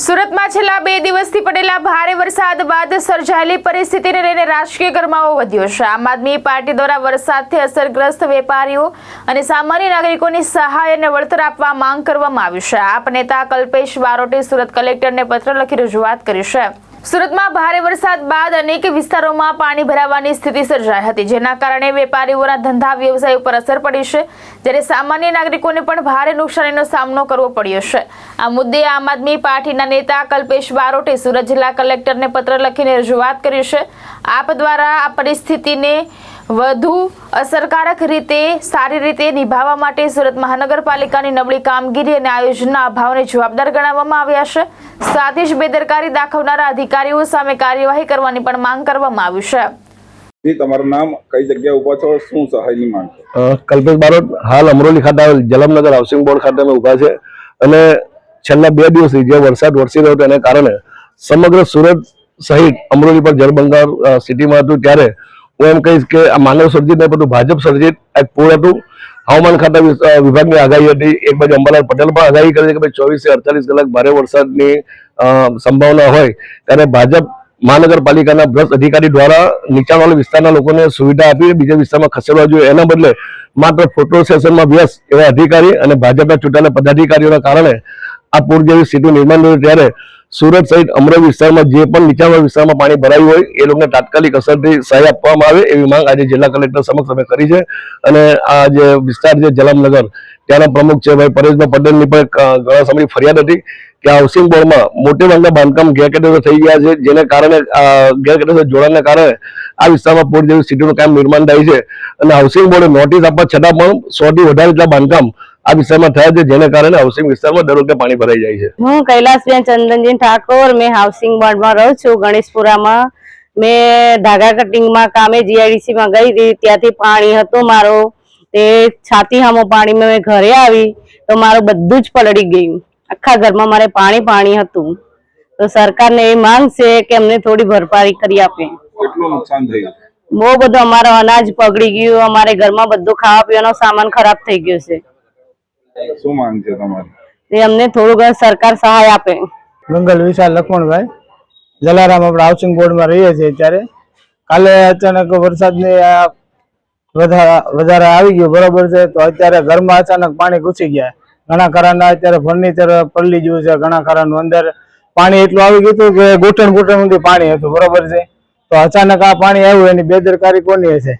સુરતમાં છેલ્લા 2 દિવસથી પડેલા ભારે વરસાદ બાદ સર્જાયેલી પરિસ્થિતિને લઈને રાજકીય ગરમાવો વધ્યો છે। આમ આદમી પાર્ટી દ્વારા વરસાદથી અસરગ્રસ્ત વેપારીઓ અને સામાન્ય નાગરિકોની સહાય અને વળતર આપવા માંગ કરવામાં આવી છે। આપ નેતા કલ્પેશ બારોટે સુરત કલેક્ટરને પત્ર લખી રજૂઆત કરી છે। સુરતમાં ભારે વરસાદ બાદ અનેક વિસ્તારોમાં પાણી ભરાવાની સ્થિતિ સર્જાઈ હતી, જેના કારણે વેપારીઓના ધંધા વ્યવસાય ઉપર અસર પડી છે, જ્યારે સામાન્ય નાગરિકોને પણ ભારે નુકસાનીનો સામનો કરવો પડ્યો છે। આ મુદ્દે આમ આદમી પાર્ટીના નેતા કલ્પેશ બારોટે સુરત જિલ્લા કલેક્ટરને પત્ર લખીને રજૂઆત કરી છે। આપ દ્વારા આ પરિસ્થિતિને વધુ અસરકારક રીતે સારી રીતે નિભાવવા માટે સુરત મહાનગરપાલિકાની નબળી કામગીરી અને આયોજનના અભાવને જવાબદાર ગણાવવામાં આવ્યા છે। સાથે જ બેદરકારી દાખવનારા અધિકારીઓ સામે કાર્યવાહી કરવાની પણ માંગ કરવામાં આવી છે। તમારું નામ, કઈ જગ્યાએ ઊભા છો, શું સહાયની માંગ છે? કલ્પેશ બારોટ હાલ અમરોલી ખાતે જલમનગર હાઉસિંગ બોર્ડ ખાતે ઊભા છે અને છેલ્લા 2 દિવસથી જે વરસાદ વરસી રહ્યો હતો એને કારણે સમગ્ર સુરત સહિત અમરોલી પર જળબંબાકાર સ્થિતિમાં હતું। ત્યારે હું એમ કહીશ કે આ માનવ સર્જિત નહીં પરંતુ ભાજપ સર્જિત એક પૂર હતું। હવામાન ખાતા વિભાગની આગાહી હતી, એક બાજુ અંબાલાલ પટેલ પણ આગાહી કરી કે 24 થી 48 કલાક ભારે વરસાદની સંભાવના હોય, ત્યારે ભાજપ મહાનગરપાલિકાના ભ્રષ્ટ અધિકારી દ્વારા નીચાણવાળા વિસ્તારના લોકોને સુવિધા આપી બીજા વિસ્તારમાં ખસેડવા જોઈએ, એના બદલે માત્ર ફોટો સેશનમાં વ્યસ્ત એવા અધિકારી અને ભાજપના ચૂંટાયેલા પદાધિકારીઓના કારણે આ પૂર જેવી સ્થિતિ નિર્માણ થયું। ત્યારે સુરત સહિત અમરેલી વિસ્તારમાં જે પણ નીચાણવાળા વિસ્તારમાં પાણી ભરાયું હોય એ લોકોને તાત્કાલિક અસરથી સહાય આપવામાં આવે એવી માંગ આજે જિલ્લા કલેક્ટર સમક્ષ અમે કરી છે। અને આ જે વિસ્તાર છે જલમનગર, ત્યાંના પ્રમુખ છે ભાઈ પરેશભાઈ પટેલની પણ ઘણા સમયની ફરિયાદ હતી કે હાઉસિંગ બોર્ડમાં મોટે ભાગના બાંધકામ ગેરકાયદેસર થઈ ગયા છે, જેને કારણે ગેરકાયદેસર જોડાણને કારણે આ વિસ્તારમાં પૂર જેવી સ્થિતિનું કામ નિર્માણ થાય છે। અને હાઉસિંગ બોર્ડે નોટિસ આપવા છતાં પણ 100 થી વધારે જેટલા બાંધકામ આ વિસ્તારમાં થયા છે, જેને કારણે હાઉસિંગ વિસ્તારમાં દર વખતે પાણી ભરાઈ જાય છે। હું કૈલાસબેન ચંદનજી ઠાકોર, મેં હાઉસિંગ બોર્ડમાં રહું છું ગણેશપુરામાં। મેં ધાગા કટિંગમાં કામે જીઆઈડીસીમાં ગઈ હતી, ત્યાંથી પાણી હતું મારું તે છાતી સામો પાણી મેં ઘરે આવી તો મારું બધું જ પલળી ગયું, આખા ઘરમાં મારે પાણી હતું। તો સરકારને એ માંગ છે કે અમને થોડી ભરપાઈ કરી આપે। કેટલું નુકસાન થયું? બહુ બધું, અમારો અનાજ પગડી ગયું, અમારે ઘરમાં બધું ખાવા પીવાનો સામાન ખરાબ થઈ ગયો છે। શું માંગ છે તમારી? તે અમને થોડું ઘણું સરકાર સહાય આપે। મંગલ વિશાલ લખમણભાઈ, જલારામ આપણે હાઉસિંગ બોર્ડમાં રહીએ છીએ। ત્યારે કાલે અચાનક વરસાદની વધારે આવી ગયો, બરોબર છે, તો અત્યારે ઘરમાં અચાનક પાણી ઘૂસી ગયા। ઘણા ખરાના અત્યારે ફર્નિચર પલળી ગયું છે, ઘણા ખરાનું અંદર પાણી એટલું આવી ગયું હતું કે ઘૂંટણ સુધી પાણી હતું, બરોબર છે। તો અચાનક આ પાણી આવ્યું એની બેદરકારી કોની હશે?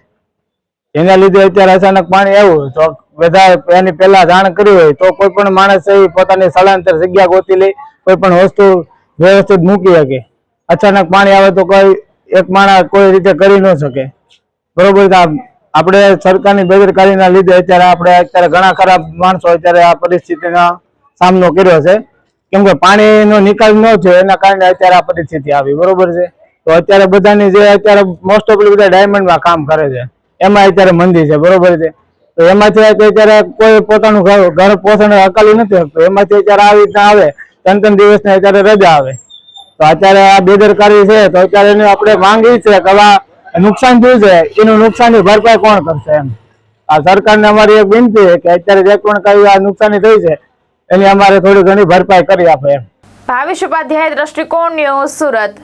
એના લીધે અત્યારે અચાનક પાણી આવ્યું તો બધા એની પહેલા જાણ કરી હોય તો કોઈ પણ માણસ પોતાની સ્થળાંતર જગ્યા ગોતી લે, કોઈ પણ વસ્તુ વ્યવસ્થિત મૂકી શકે। અચાનક પાણી આવે તો કોઈ એક માણસ કોઈ રીતે કરી ન શકે, બરોબર છે। આપણે સરકારની બેદરકારીના લીધે અત્યારે ઘણા ખરાબ માણસો અત્યારે આ પરિસ્થિતિનો સામનો કર્યો છે, કેમ કે પાણીનો નિકાલ ન થયો એના કારણે અત્યારે આ પરિસ્થિતિ આવી, બરોબર છે। તો અત્યારે બધાની જે અત્યારે મોસ્ટ ઓફ બધા ડાયમંડમાં કામ કરે છે એમાં અત્યારે મંદી છે, બરોબર છે। તો એમાંથી અત્યારે કોઈ પોતાનું ઘર પોષણ અકાલી નથી શકતું, એમાંથી અત્યારે આવી રીતના આવે 3 દિવસની અત્યારે રજા આવે, તો અત્યારે આ બેદરકારી છે। તો અત્યારે એની આપણે માંગ એ છે કે નુકસાન થયું છે એનું નુકસાનની ભરપાઈ કોણ કરશે એમ। આ સરકારને અમારી એક વિનંતી છે કે અત્યારે જે પણ કઈ આ નુકસાની થઈ છે એની અમારે થોડી ઘણી ભરપાઈ કરી આપે એમ। ભાવેશ ઉપાધ્યાય, દ્રષ્ટિકોણ ન્યૂઝ, સુરત।